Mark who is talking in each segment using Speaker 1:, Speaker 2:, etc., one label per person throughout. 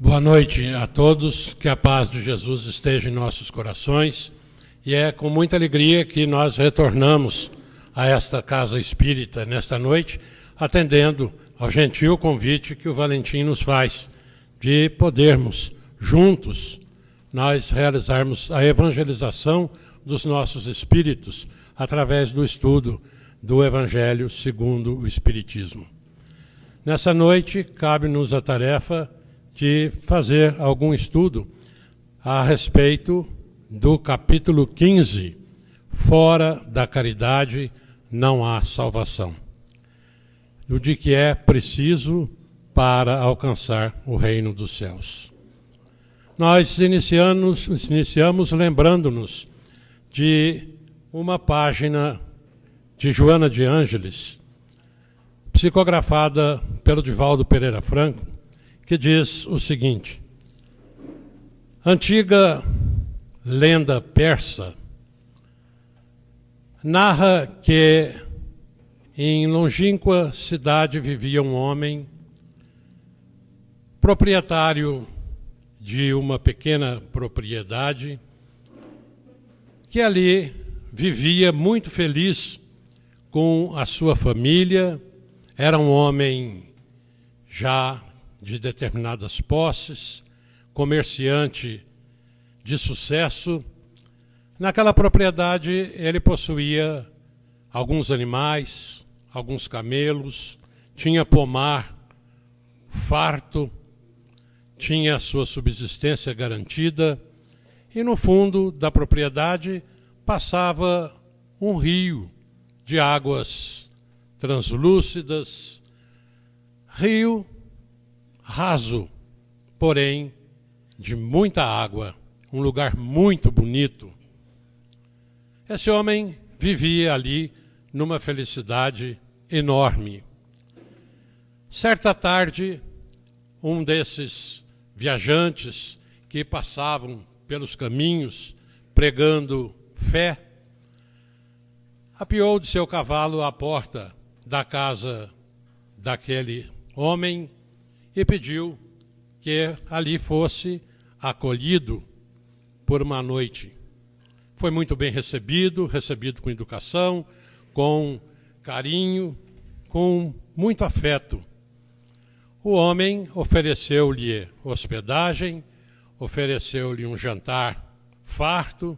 Speaker 1: Boa noite a todos, que a paz de Jesus esteja em nossos corações. E é com muita alegria que nós retornamos a esta casa espírita nesta noite, atendendo ao gentil convite que o Valentim nos faz de podermos, juntos, nós realizarmos a evangelização dos nossos espíritos através do estudo do Evangelho segundo o Espiritismo. Nessa noite, cabe-nos a tarefa de fazer algum estudo a respeito do capítulo 15, Fora da caridade não há salvação, do de que é preciso para alcançar o reino dos céus. Nós iniciamos lembrando-nos de uma página de Joana de Ângeles, psicografada pelo Divaldo Pereira Franco, que diz o seguinte: antiga lenda persa narra que em longínqua cidade vivia um homem proprietário de uma pequena propriedade, que ali vivia muito feliz com a sua família. Era um homem já de determinadas posses, comerciante de sucesso. Naquela propriedade ele possuía alguns animais, alguns camelos, tinha pomar farto, tinha a sua subsistência garantida, e no fundo da propriedade passava um rio de águas translúcidas, rio raso, porém de muita água, um lugar muito bonito. Esse homem vivia ali numa felicidade enorme. Certa tarde, um desses viajantes que passavam pelos caminhos pregando fé, apeou de seu cavalo à porta da casa daquele homem e pediu que ali fosse acolhido por uma noite. Foi muito bem recebido com educação, com carinho, com muito afeto. O homem ofereceu-lhe hospedagem, ofereceu-lhe um jantar farto.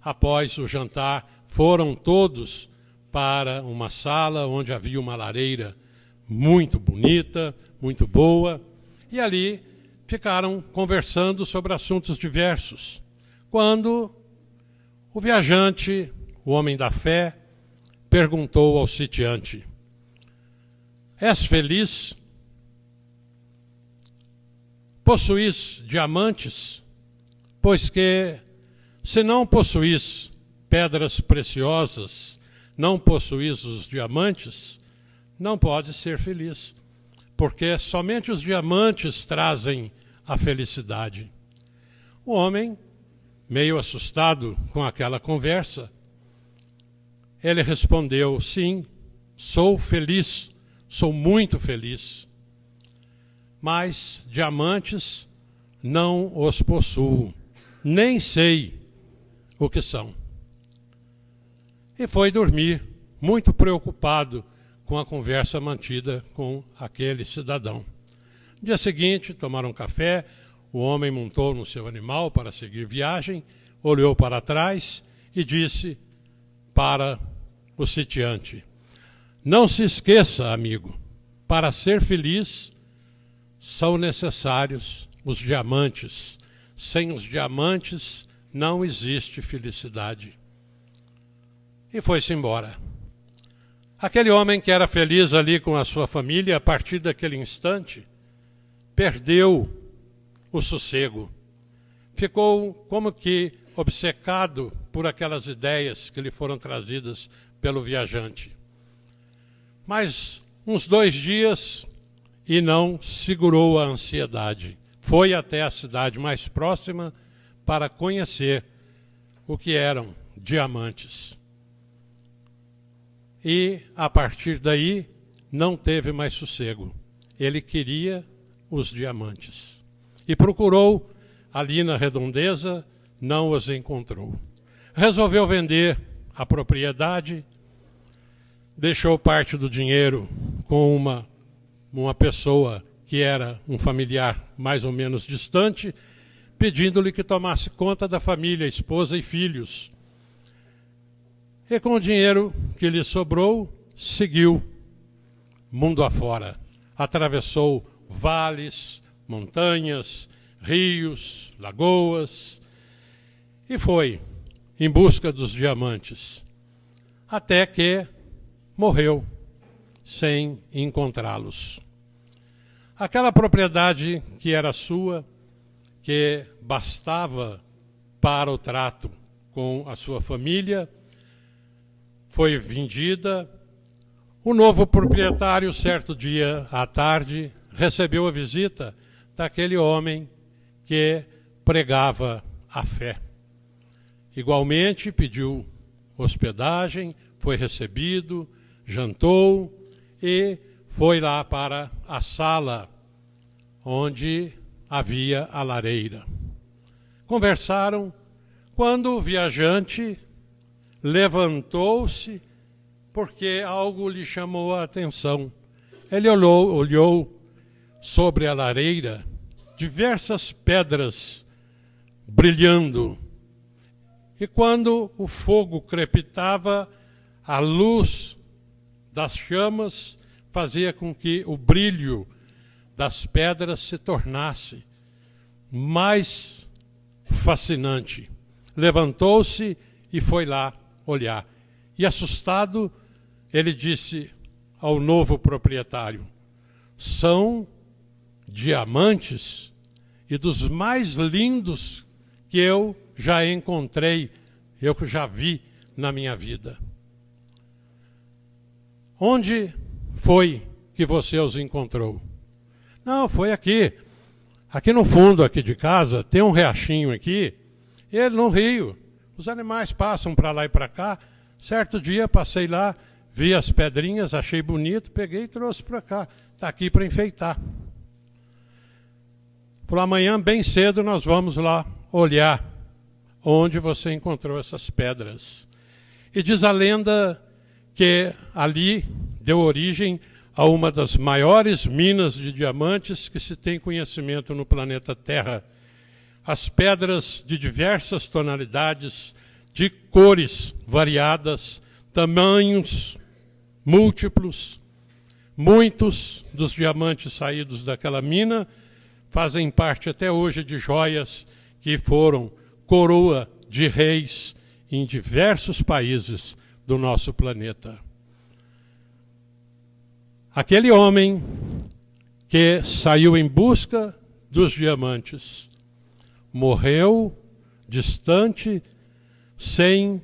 Speaker 1: Após o jantar, foram todos para uma sala onde havia uma lareira muito bonita, muito boa, e ali ficaram conversando sobre assuntos diversos, quando o viajante, o homem da fé, perguntou ao sitiante: és feliz? Possuís diamantes? Pois que, se não possuís pedras preciosas, não possuís os diamantes, não pode ser feliz, porque somente os diamantes trazem a felicidade. O homem, meio assustado com aquela conversa, ele respondeu: sim, sou feliz, sou muito feliz, mas diamantes não os possuo, nem sei o que são. E foi dormir, muito preocupado com a conversa mantida com aquele cidadão. No dia seguinte, tomaram café, o homem montou no seu animal para seguir viagem, olhou para trás e disse para o sitiante: não se esqueça, amigo, para ser feliz são necessários os diamantes. Sem os diamantes não existe felicidade. E foi-se embora. Aquele homem que era feliz ali com a sua família, a partir daquele instante, perdeu o sossego. Ficou como que obcecado por aquelas ideias que lhe foram trazidas pelo viajante. Mas uns 2 dias e não segurou a ansiedade. Foi até a cidade mais próxima para conhecer o que eram diamantes. E, a partir daí, não teve mais sossego. Ele queria os diamantes. e procurou ali na redondeza, não os encontrou. Resolveu vender a propriedade, deixou parte do dinheiro com uma pessoa que era um familiar mais ou menos distante, pedindo-lhe que tomasse conta da família, esposa e filhos. E com o dinheiro que lhe sobrou, seguiu mundo afora. Atravessou vales, montanhas, rios, lagoas e foi em busca dos diamantes, até que morreu sem encontrá-los. Aquela propriedade que era sua, que bastava para o trato com a sua família, foi vendida. O novo proprietário, certo dia à tarde, recebeu a visita daquele homem que pregava a fé. Igualmente pediu hospedagem, foi recebido, jantou e foi lá para a sala onde havia a lareira. Conversaram quando o viajante levantou-se porque algo lhe chamou a atenção. Ele olhou sobre a lareira diversas pedras brilhando. E quando o fogo crepitava, a luz das chamas fazia com que o brilho das pedras se tornasse mais fascinante. Levantou-se e foi lá olhar. E assustado, ele disse ao novo proprietário: são diamantes e dos mais lindos que eu já encontrei, eu que já vi na minha vida. Onde foi que você os encontrou? Não, foi aqui. Aqui no fundo aqui de casa, tem um riachinho aqui, ele no rio. Os animais passam para lá e para cá. Certo dia passei lá, vi as pedrinhas, achei bonito, peguei e trouxe para cá. Está aqui para enfeitar. Por amanhã, bem cedo, nós vamos lá olhar onde você encontrou essas pedras. E diz a lenda que ali deu origem a uma das maiores minas de diamantes que se tem conhecimento no planeta Terra. As pedras de diversas tonalidades, de cores variadas, tamanhos múltiplos. Muitos dos diamantes saídos daquela mina fazem parte até hoje de joias que foram coroa de reis em diversos países do nosso planeta. Aquele homem que saiu em busca dos diamantes morreu distante, sem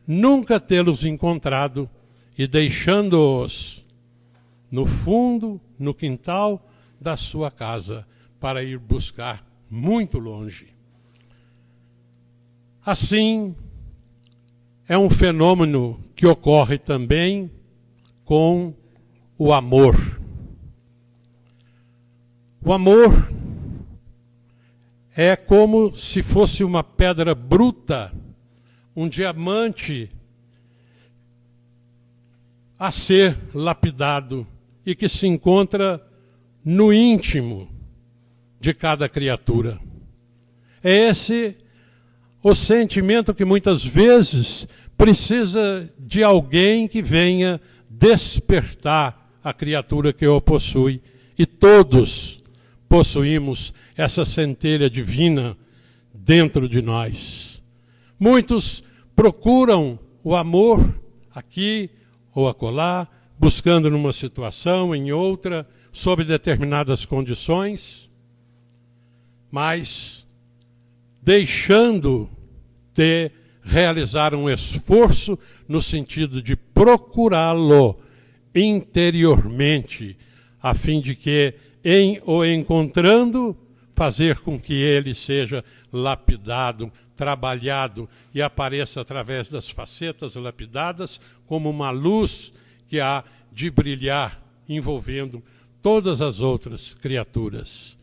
Speaker 1: nunca tê-los encontrado e deixando-os no fundo, no quintal da sua casa, para ir buscar muito longe. Assim, é um fenômeno que ocorre também com o amor. O amor é como se fosse uma pedra bruta, um diamante a ser lapidado e que se encontra no íntimo de cada criatura. É esse o sentimento que muitas vezes precisa de alguém que venha despertar a criatura que o possui. E todos possuímos essa centelha divina dentro de nós. Muitos procuram o amor aqui ou acolá, buscando numa situação, em outra, sob determinadas condições, mas deixando de realizar um esforço no sentido de procurá-lo interiormente, a fim de que, em o encontrando, fazer com que ele seja lapidado, trabalhado e apareça através das facetas lapidadas como uma luz que há de brilhar, envolvendo todas as outras criaturas.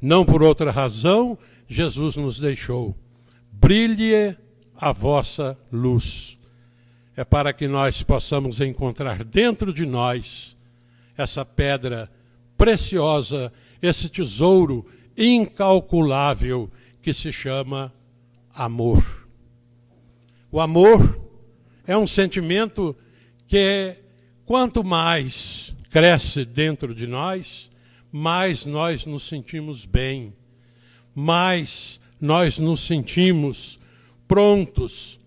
Speaker 1: não por outra razão, Jesus nos deixou. Brilhe a vossa luz. É para que nós possamos encontrar dentro de nós essa pedra preciosa, esse tesouro incalculável que se chama amor. O amor é um sentimento que, quanto mais cresce dentro de nós, mais nós nos sentimos bem, mais nós nos sentimos prontos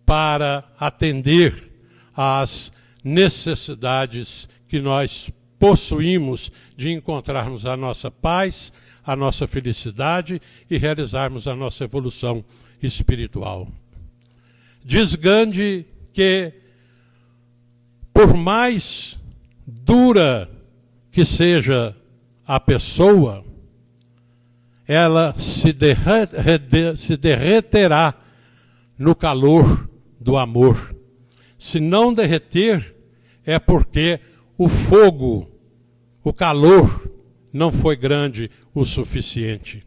Speaker 1: para atender às necessidades que nós possuímos de encontrarmos a nossa paz, a nossa felicidade e realizarmos a nossa evolução espiritual. Diz Gandhi que, por mais dura que seja a pessoa, ela se derreterá no calor do amor. Se não derreter, é porque o fogo, o calor, não foi grande o suficiente.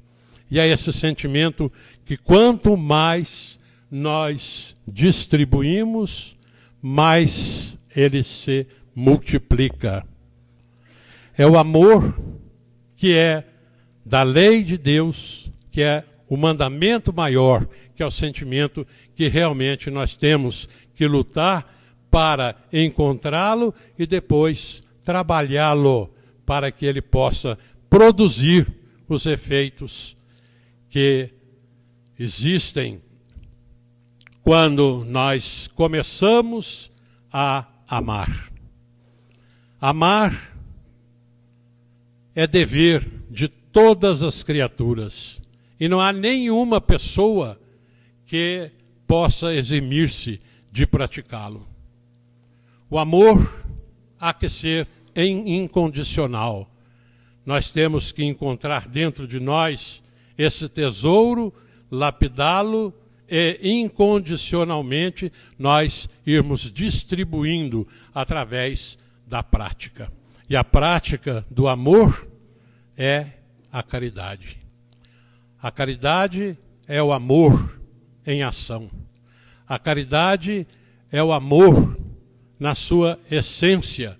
Speaker 1: E é esse sentimento que quanto mais nós distribuímos, mais ele se multiplica. É o amor que é da lei de Deus, que é o mandamento maior, que é o sentimento que realmente nós temos que lutar para encontrá-lo e depois trabalhá-lo para que ele possa produzir os efeitos que existem quando nós começamos a amar. Amar é dever de todas as criaturas. E não há nenhuma pessoa que possa eximir-se de praticá-lo. O amor há que ser incondicional. Nós temos que encontrar dentro de nós esse tesouro, lapidá-lo e incondicionalmente nós irmos distribuindo através da prática. E a prática do amor é a caridade. A caridade é o amor em ação. A caridade é o amor na sua essência.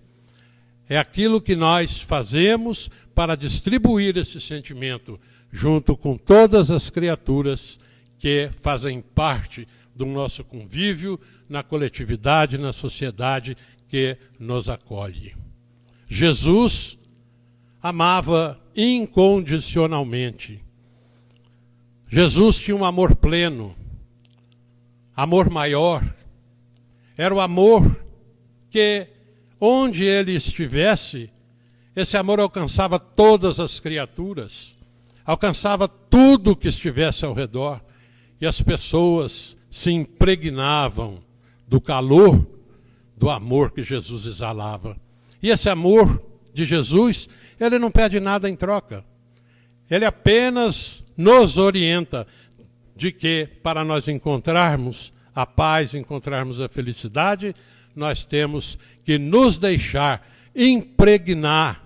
Speaker 1: É aquilo que nós fazemos para distribuir esse sentimento junto com todas as criaturas que fazem parte do nosso convívio, na coletividade, na sociedade que nos acolhe. Jesus amava incondicionalmente. Jesus tinha um amor pleno, amor maior. Era o amor que, onde ele estivesse, esse amor alcançava todas as criaturas, alcançava tudo que estivesse ao redor, e as pessoas se impregnavam do calor do amor que Jesus exalava. E esse amor de Jesus, ele não pede nada em troca. Ele apenas nos orienta de que, para nós encontrarmos a paz, encontrarmos a felicidade, nós temos que nos deixar impregnar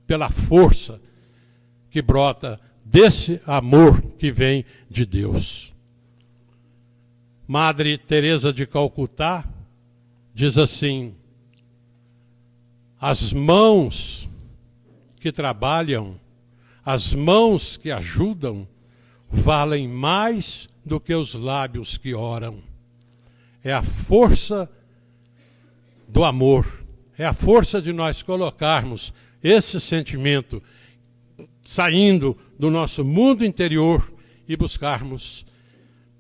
Speaker 1: pela força que brota desse amor que vem de Deus. Madre Teresa de Calcutá diz assim: as mãos que trabalham, as mãos que ajudam, valem mais do que os lábios que oram. É a força do amor, é a força de nós colocarmos esse sentimento saindo do nosso mundo interior e buscarmos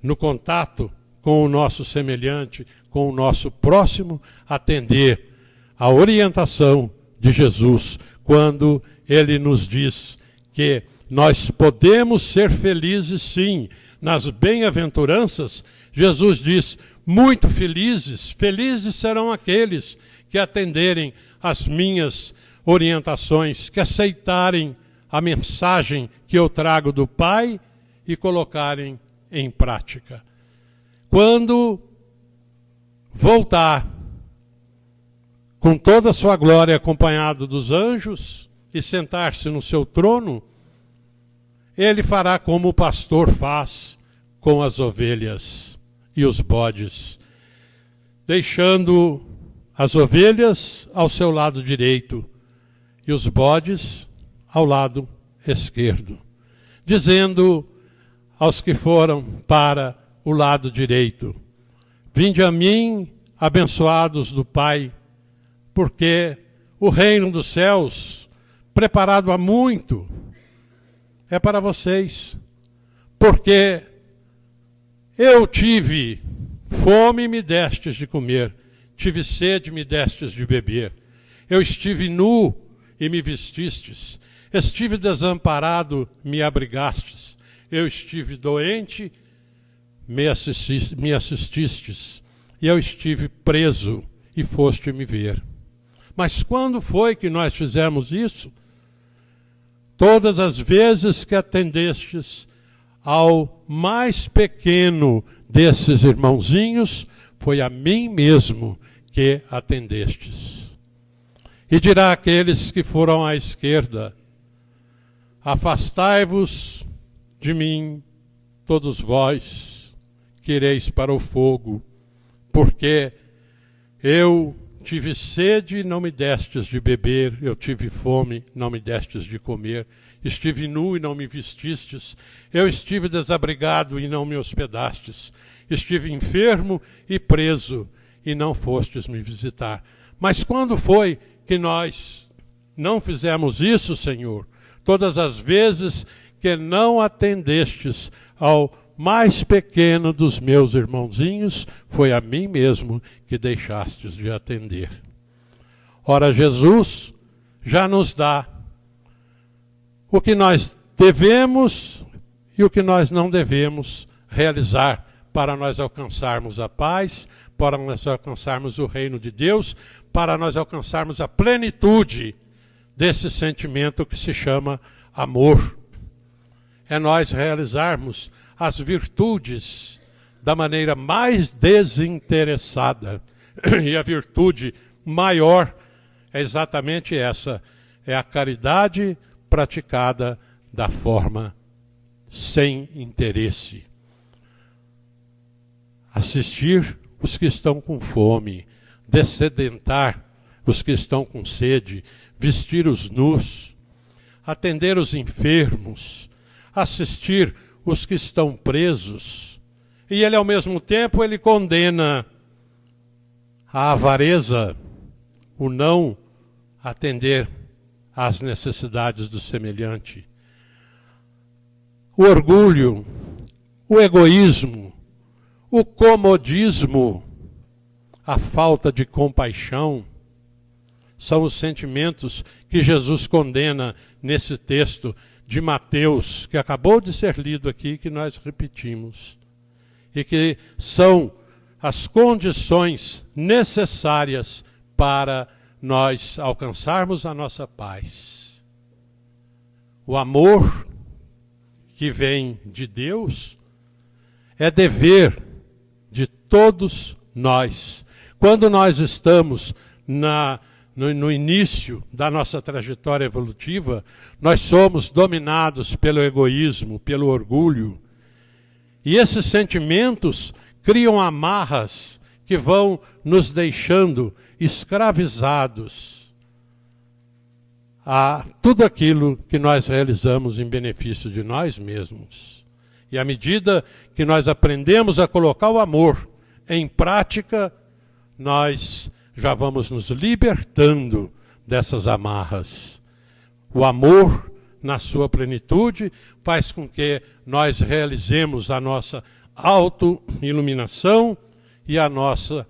Speaker 1: no contato com o nosso semelhante, com o nosso próximo, atender a orientação de Jesus, quando ele nos diz que nós podemos ser felizes sim, nas bem-aventuranças. Jesus diz: muito felizes, felizes serão aqueles que atenderem às minhas orientações, que aceitarem a mensagem que eu trago do Pai e colocarem em prática. Quando voltar com toda a sua glória acompanhado dos anjos e sentar-se no seu trono, ele fará como o pastor faz com as ovelhas e os bodes, deixando as ovelhas ao seu lado direito e os bodes ao lado esquerdo, dizendo aos que foram para o lado direito: vinde a mim, abençoados do Pai, porque o reino dos céus, preparado há muito, é para vocês. Porque eu tive fome e me destes de comer, tive sede e me destes de beber, eu estive nu e me vestistes, estive desamparado, me abrigastes, eu estive doente, me assististes, e eu estive preso e foste me ver. Mas quando foi que nós fizemos isso? Todas as vezes que atendestes ao mais pequeno desses irmãozinhos, foi a mim mesmo que atendestes. E dirá àqueles que foram à esquerda: afastai-vos de mim, todos vós que ireis para o fogo, porque eu tive sede e não me destes de beber, eu tive fome, não me destes de comer, estive nu e não me vestistes, eu estive desabrigado e não me hospedastes, estive enfermo e preso e não fostes me visitar. Mas quando foi que nós não fizemos isso, Senhor? Todas as vezes que não atendestes ao mais pequeno dos meus irmãozinhos, foi a mim mesmo que deixastes de atender. Ora, Jesus já nos dá o que nós devemos e o que nós não devemos realizar para nós alcançarmos a paz, para nós alcançarmos o reino de Deus, para nós alcançarmos a plenitude desse sentimento que se chama amor. É nós realizarmos as virtudes da maneira mais desinteressada. E a virtude maior é exatamente essa, é a caridade praticada da forma sem interesse. Assistir os que estão com fome, dessedentar os que estão com sede, vestir os nus, atender os enfermos, assistir os que estão presos. E ele, ao mesmo tempo, ele condena a avareza, o não atender às necessidades do semelhante, o orgulho, o egoísmo, o comodismo, a falta de compaixão, são os sentimentos que Jesus condena nesse texto de Mateus, que acabou de ser lido aqui, que nós repetimos, e que são as condições necessárias para nós alcançarmos a nossa paz. O amor que vem de Deus é dever de todos nós. Quando nós estamos no início da nossa trajetória evolutiva, nós somos dominados pelo egoísmo, pelo orgulho. E esses sentimentos criam amarras que vão nos deixando escravizados a tudo aquilo que nós realizamos em benefício de nós mesmos. E à medida que nós aprendemos a colocar o amor em prática, nós já vamos nos libertando dessas amarras. O amor, na sua plenitude, faz com que nós realizemos a nossa auto-iluminação e a nossa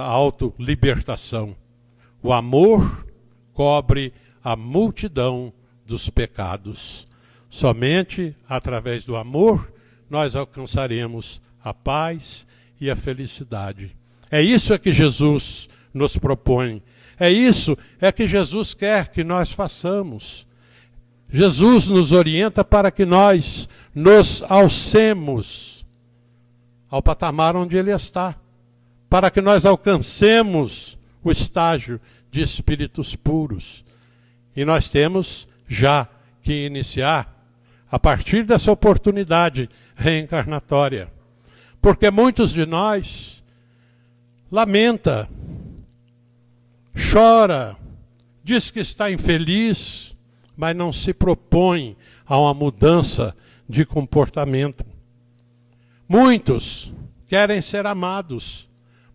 Speaker 1: auto-libertação. O amor cobre a multidão dos pecados. Somente através do amor nós alcançaremos a paz e a felicidade. É isso que Jesus nos propõe. É isso que Jesus quer que nós façamos. Jesus nos orienta para que nós nos alcemos ao patamar onde Ele está, para que nós alcancemos o estágio de espíritos puros. E nós temos já que iniciar a partir dessa oportunidade reencarnatória. Porque muitos de nós lamenta, chora, diz que está infeliz, mas não se propõe a uma mudança de comportamento. Muitos querem ser amados,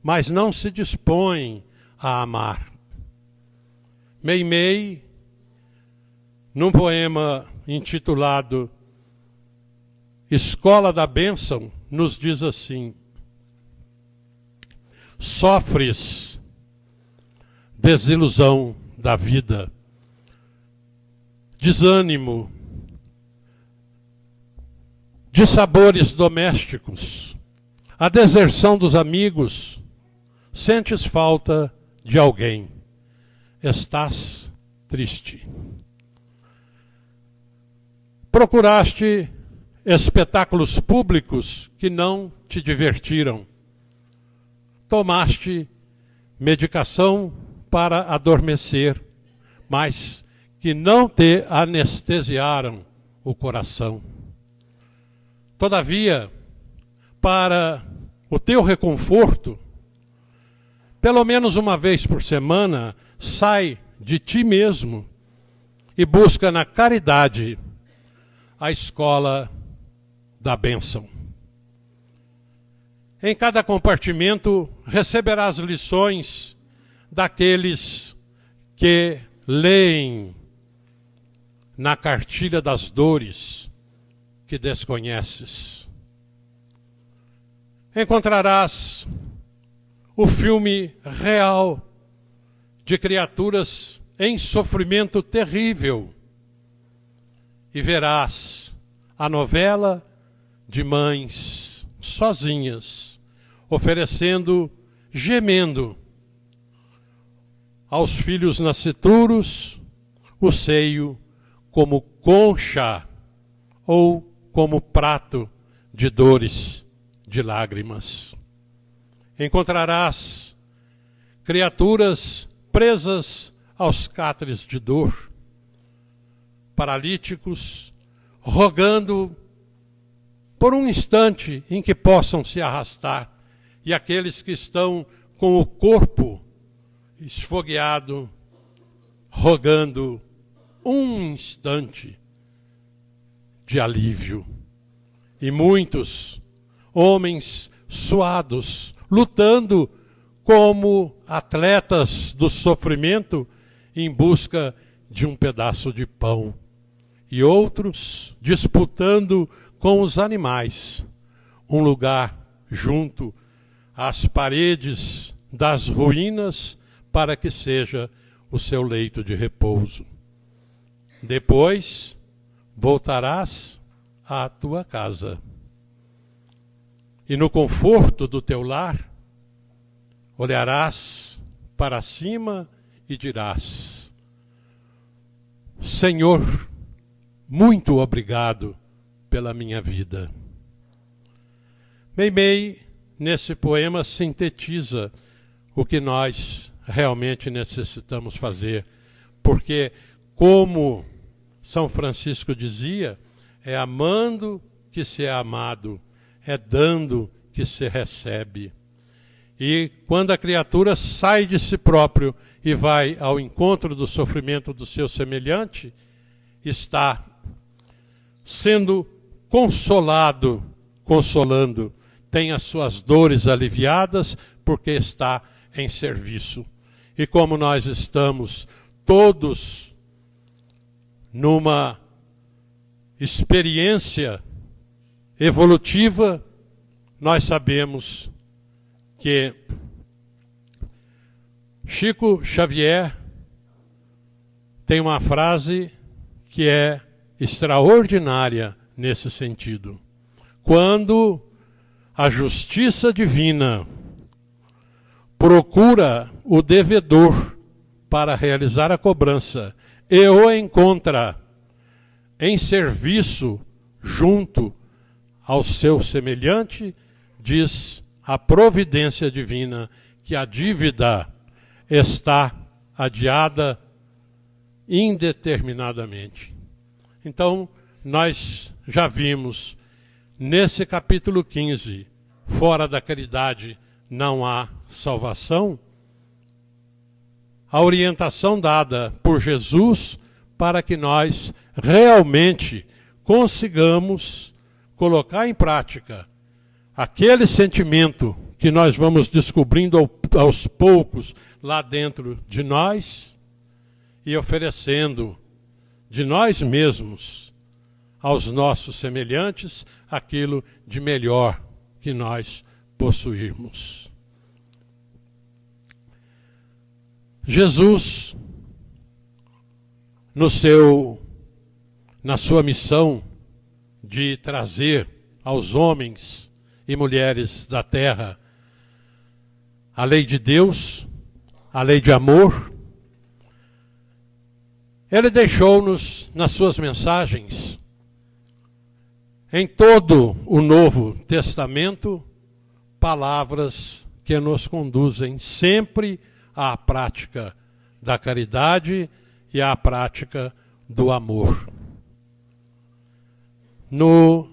Speaker 1: mas não se dispõem a amar. Meimei, num poema intitulado Escola da Bênção, nos diz assim: sofres desilusão da vida, desânimo, dissabores domésticos, a deserção dos amigos, sentes falta de alguém, estás triste. Procuraste espetáculos públicos que não te divertiram. Tomaste medicação para adormecer, mas que não te anestesiaram o coração. Todavia, para o teu reconforto, pelo menos uma vez por semana, sai de ti mesmo e busca na caridade a escola da bênção. Em cada compartimento receberás lições daqueles que leem na cartilha das dores que desconheces. Encontrarás o filme real de criaturas em sofrimento terrível e verás a novela de mães sozinhas, oferecendo, gemendo aos filhos nascituros o seio como concha ou como prato de dores, de lágrimas. Encontrarás criaturas presas aos cátares de dor, paralíticos, rogando por um instante em que possam se arrastar, e aqueles que estão com o corpo esfogueado, rogando um instante de alívio. E muitos homens suados, lutando como atletas do sofrimento em busca de um pedaço de pão. E outros disputando com os animais um lugar junto às paredes das ruínas para que seja o seu leito de repouso. Depois voltarás à tua casa. E no conforto do teu lar, olharás para cima e dirás: Senhor, muito obrigado pela minha vida. Meimei, nesse poema, sintetiza o que nós realmente necessitamos fazer, porque, como São Francisco dizia, é amando que se é amado, é dando que se recebe. E quando a criatura sai de si próprio e vai ao encontro do sofrimento do seu semelhante, está sendo consolado, consolando, tem as suas dores aliviadas porque está em serviço. E como nós estamos todos numa experiência evolutiva, nós sabemos que Chico Xavier tem uma frase que é extraordinária nesse sentido. Quando a justiça divina procura o devedor para realizar a cobrança e o encontra em serviço junto ao seu semelhante, diz a providência divina que a dívida está adiada indeterminadamente. Então, nós já vimos nesse capítulo 15, fora da caridade não há salvação, a orientação dada por Jesus para que nós realmente consigamos colocar em prática aquele sentimento que nós vamos descobrindo aos poucos lá dentro de nós e oferecendo de nós mesmos aos nossos semelhantes aquilo de melhor que nós possuirmos. Jesus, na sua missão de trazer aos homens e mulheres da terra a lei de Deus, a lei de amor, ele deixou-nos nas suas mensagens, em todo o Novo Testamento, palavras que nos conduzem sempre à prática da caridade e à prática do amor. No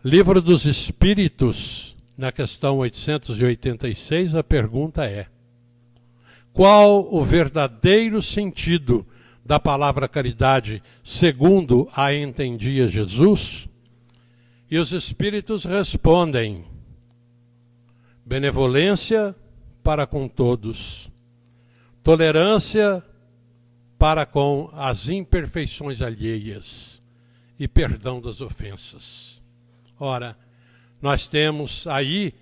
Speaker 1: Livro dos Espíritos, na questão 886, a pergunta é: qual o verdadeiro sentido da palavra caridade segundo a entendia Jesus? E os Espíritos respondem: benevolência para com todos, tolerância para com as imperfeições alheias e perdão das ofensas. Ora, nós temos aí,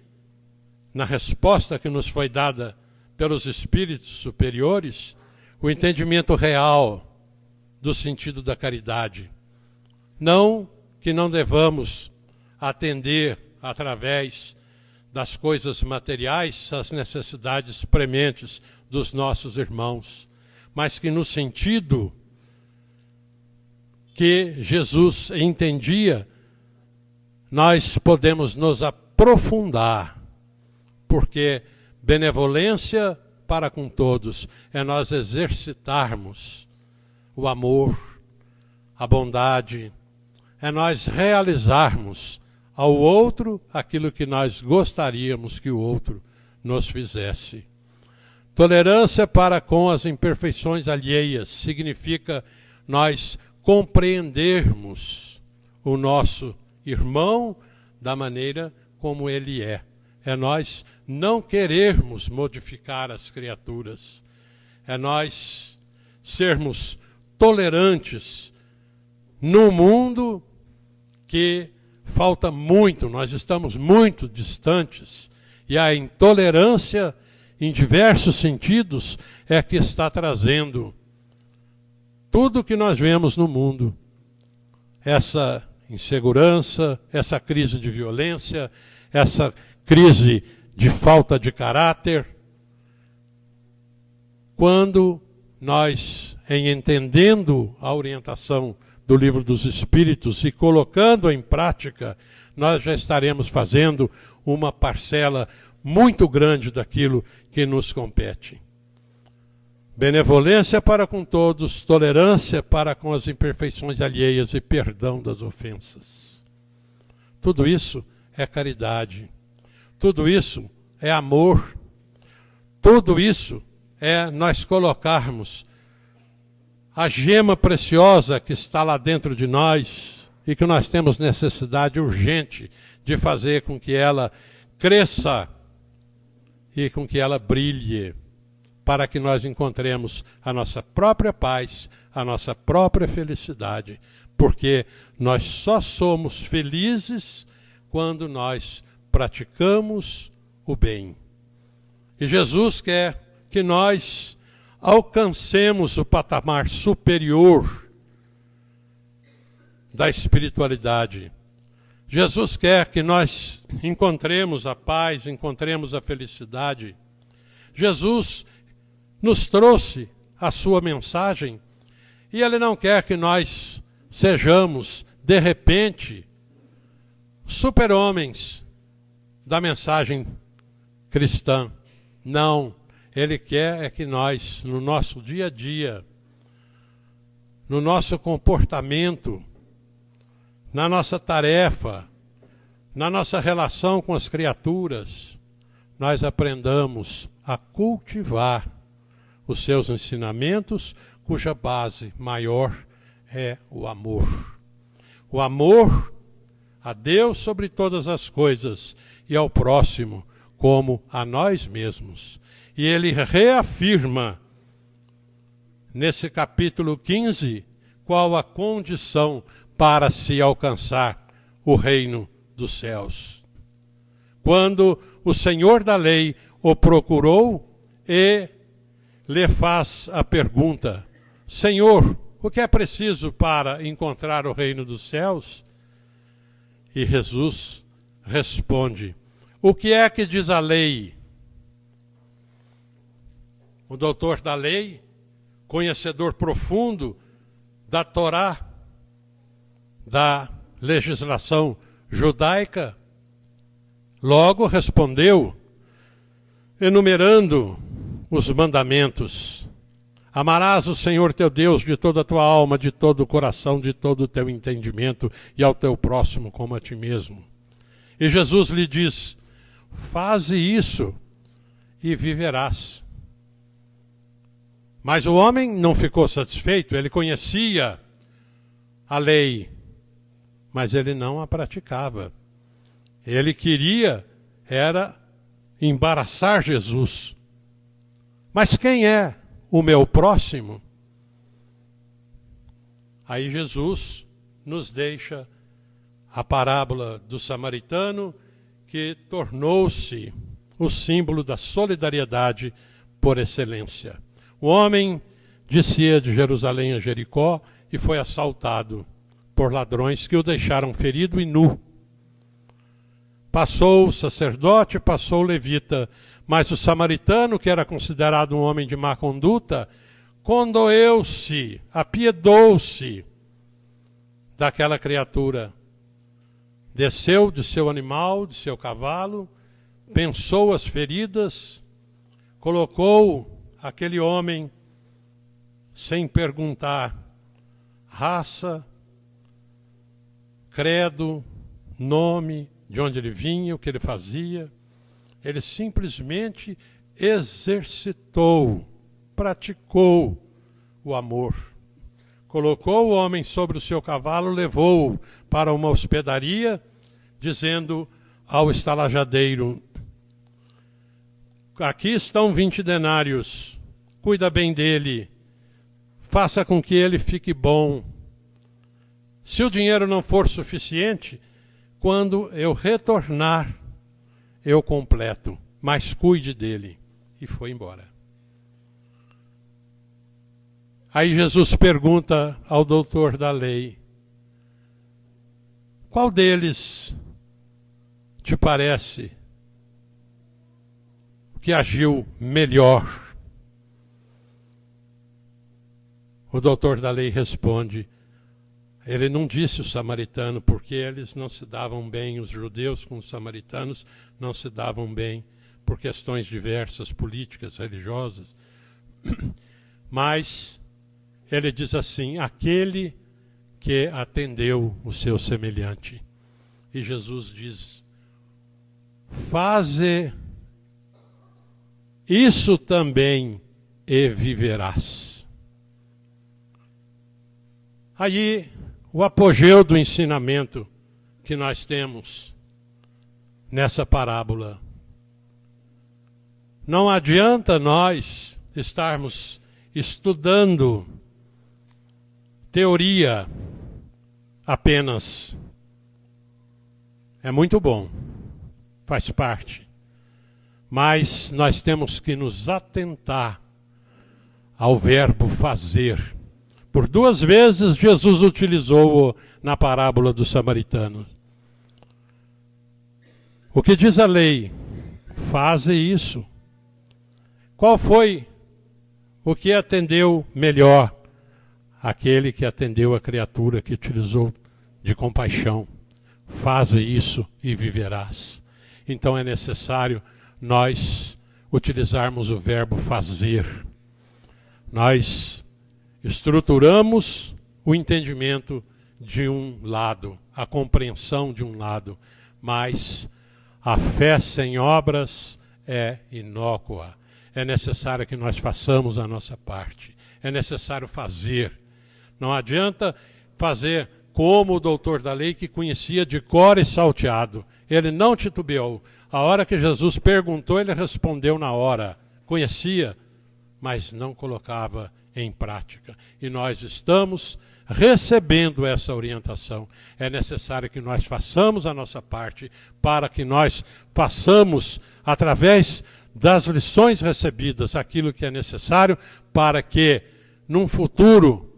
Speaker 1: na resposta que nos foi dada pelos Espíritos superiores, o entendimento real do sentido da caridade. Não que não devamos atender através das coisas materiais as necessidades prementes dos nossos irmãos, mas que no sentido que Jesus entendia, nós podemos nos aprofundar, porque benevolência para com todos é nós exercitarmos o amor, a bondade, é nós realizarmos ao outro aquilo que nós gostaríamos que o outro nos fizesse. Tolerância para com as imperfeições alheias significa nós compreendermos o nosso irmão da maneira como ele é. É nós não querermos modificar as criaturas. É nós sermos tolerantes num mundo que falta muito, nós estamos muito distantes. E a intolerância, em diversos sentidos, é que está trazendo tudo o que nós vemos no mundo. Essa insegurança, essa crise de violência, essa crise de falta de caráter. Quando nós, em entendendo a orientação do Livro dos Espíritos e colocando em prática, nós já estaremos fazendo uma parcela muito grande daquilo que nos compete. Benevolência para com todos, tolerância para com as imperfeições alheias e perdão das ofensas. Tudo isso é caridade. Tudo isso é amor. Tudo isso é nós colocarmos a gema preciosa que está lá dentro de nós e que nós temos necessidade urgente de fazer com que ela cresça e com que ela brilhe, para que nós encontremos a nossa própria paz, a nossa própria felicidade, porque nós só somos felizes quando nós praticamos o bem. E Jesus quer que nós alcancemos o patamar superior da espiritualidade. Jesus quer que nós encontremos a paz, encontremos a felicidade. Jesus nos trouxe a sua mensagem e Ele não quer que nós sejamos, de repente, super-homens da mensagem cristã. Não, Ele quer é que nós, no nosso dia a dia, no nosso comportamento, na nossa tarefa, na nossa relação com as criaturas, nós aprendamos a cultivar os seus ensinamentos, cuja base maior é o amor. O amor a Deus sobre todas as coisas e ao próximo como a nós mesmos. E ele reafirma nesse capítulo 15 qual a condição para se alcançar o reino dos céus. Quando o Senhor da lei o procurou e lhe faz a pergunta: Senhor, o que é preciso para encontrar o reino dos céus? E Jesus responde: o que é que diz a lei? O doutor da lei, conhecedor profundo da Torá, da legislação judaica, logo respondeu, enumerando os mandamentos: amarás o Senhor teu Deus de toda a tua alma, de todo o coração, de todo o teu entendimento, e ao teu próximo como a ti mesmo. E Jesus lhe diz: faze isso e viverás. Mas o homem não ficou satisfeito, ele conhecia a lei, mas ele não a praticava. Ele queria era embaraçar Jesus. Mas quem é o meu próximo? Aí Jesus nos deixa a parábola do samaritano, que tornou-se o símbolo da solidariedade por excelência. O homem descia de Jerusalém a Jericó e foi assaltado por ladrões que o deixaram ferido e nu. Passou o sacerdote, passou o levita, mas o samaritano, que era considerado um homem de má conduta, condoeu-se, apiedou-se daquela criatura. Desceu de seu animal, de seu cavalo, pensou as feridas, colocou aquele homem sem perguntar raça, credo, nome, de onde ele vinha, o que ele fazia. Ele simplesmente exercitou, praticou o amor. Colocou o homem sobre o seu cavalo, levou-o para uma hospedaria, dizendo ao estalajadeiro: aqui estão 20 denários, cuida bem dele, faça com que ele fique bom. Se o dinheiro não for suficiente, quando eu retornar, eu completo, mas cuide dele. E foi embora. Aí Jesus pergunta ao doutor da lei: qual deles te parece que agiu melhor? O doutor da lei responde: ele não disse o samaritano, porque eles não se davam bem, os judeus com os samaritanos não se davam bem por questões diversas, políticas, religiosas. Mas ele diz assim: aquele que atendeu o seu semelhante. E Jesus diz: faze isso também e viverás. Aí, o apogeu do ensinamento que nós temos nessa parábola. Não adianta nós estarmos estudando teoria apenas. É muito bom, faz parte. Mas nós temos que nos atentar ao verbo fazer. Por 2 vezes Jesus utilizou-o na parábola do samaritano. O que diz a lei? Faze isso. Qual foi o que atendeu melhor? Aquele que atendeu a criatura, que utilizou de compaixão. Faze isso e viverás. Então é necessário nós utilizarmos o verbo fazer. Nós estruturamos o entendimento de um lado, a compreensão de um lado, mas a fé sem obras é inócua. É necessário que nós façamos a nossa parte. É necessário fazer. Não adianta fazer como o doutor da lei, que conhecia de cor e salteado. Ele não titubeou. A hora que Jesus perguntou, ele respondeu na hora. Conhecia, mas não colocava em prática. E nós estamos recebendo essa orientação. É necessário que nós façamos a nossa parte, para que nós façamos, através das lições recebidas, aquilo que é necessário, para que, num futuro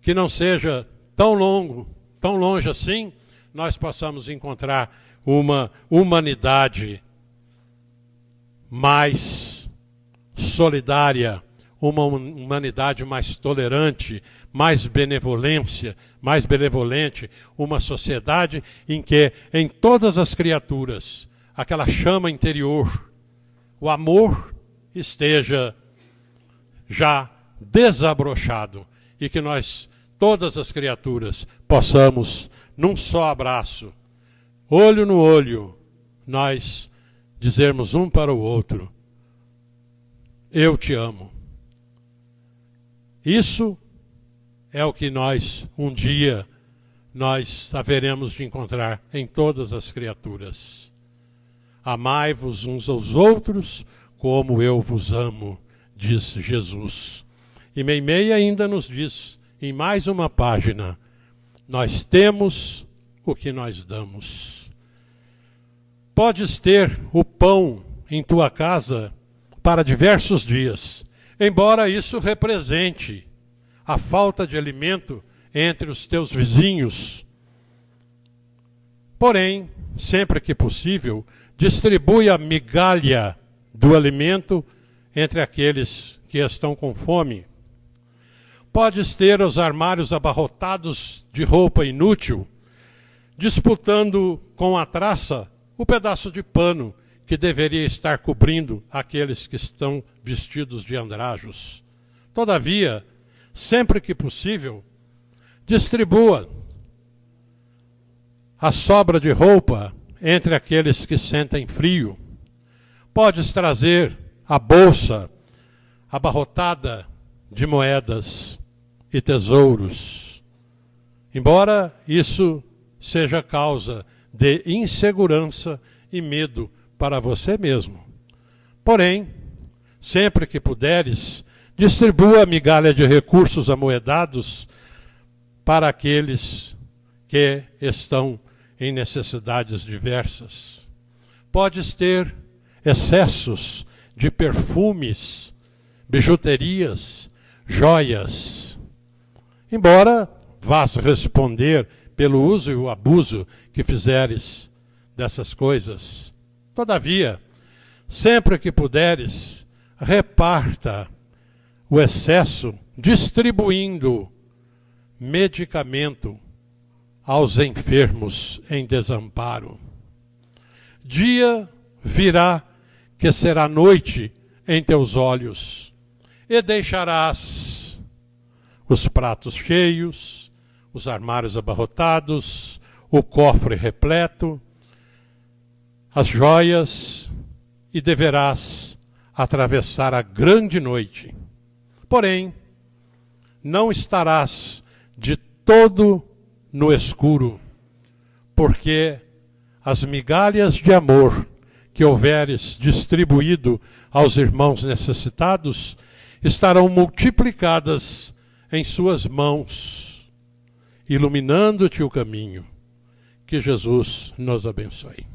Speaker 1: que não seja tão longe assim, nós possamos encontrar uma humanidade mais solidária, uma humanidade mais tolerante, mais benevolente, uma sociedade em que, em todas as criaturas, aquela chama interior, o amor esteja já desabrochado, e que nós, todas as criaturas, possamos, num só abraço, olho no olho, nós dizermos um para o outro: eu te amo. Isso é o que nós, um dia, nós haveremos de encontrar em todas as criaturas. Amai-vos uns aos outros como eu vos amo, diz Jesus. E Meimei ainda nos diz, em mais uma página: nós temos o que nós damos. Podes ter o pão em tua casa para diversos dias, embora isso represente a falta de alimento entre os teus vizinhos. Porém, sempre que possível, distribui a migalha do alimento entre aqueles que estão com fome. Podes ter os armários abarrotados de roupa inútil, disputando com a traça o pedaço de pano que deveria estar cobrindo aqueles que estão vestidos de andrajos. Todavia, sempre que possível, distribua a sobra de roupa entre aqueles que sentem frio. Podes trazer a bolsa abarrotada de moedas e tesouros, embora isso seja causa de insegurança e medo para você mesmo. Porém, sempre que puderes, distribua a migalha de recursos amoedados para aqueles que estão em necessidades diversas. Podes ter excessos de perfumes, bijuterias, joias, embora vás responder pelo uso e o abuso que fizeres dessas coisas. Todavia, sempre que puderes, reparta o excesso, distribuindo medicamento aos enfermos em desamparo. Dia virá que será noite em teus olhos, e deixarás os pratos cheios, os armários abarrotados, o cofre repleto, as joias, e deverás atravessar a grande noite. Porém, não estarás de todo no escuro, porque as migalhas de amor que houveres distribuído aos irmãos necessitados estarão multiplicadas em suas mãos, iluminando-te o caminho. Que Jesus nos abençoe.